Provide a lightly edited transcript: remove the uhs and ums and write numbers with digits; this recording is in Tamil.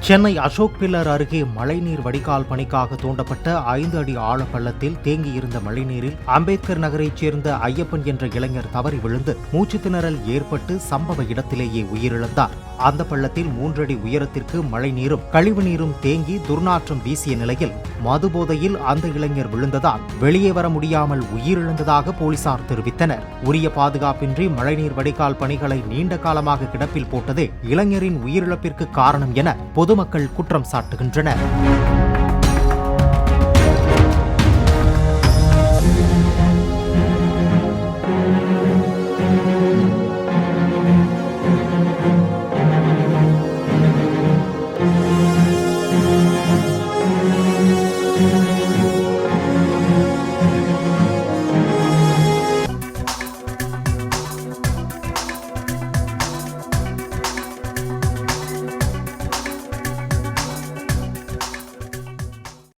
சென்னை அசோக் பில்லர் அருகே மழைநீர் வடிகால் பணிக்காக தோண்டப்பட்ட 5 அடி ஆழ பள்ளத்தில் தேங்கியிருந்த மழைநீரில் அம்பேத்கர் நகரைச் சேர்ந்த ஐயப்பன் என்ற இளைஞர் தவறி விழுந்து மூச்சு திணறல் ஏற்பட்டு சம்பவ இடத்திலேயே உயிரிழந்தார். அந்த பள்ளத்தில் 3 அடி உயரத்திற்கு மழைநீரும் கழிவுநீரும் தேங்கி துர்நாற்றம் வீசிய நிலையில் மதுபோதையில் அந்த இளைஞர் விழுந்ததால் வெளியே வர முடியாமல் உயிரிழந்ததாக போலீசார் தெரிவித்தனர். உரிய பாதுகாப்பின்றி மழைநீர் வடிகால் பணிகளை நீண்ட காலமாக கிடப்பில் போட்டதே இளைஞரின் உயிரிழப்பிற்கு காரணம் என பொதுமக்கள் குற்றம் சாட்டுகின்றனர்.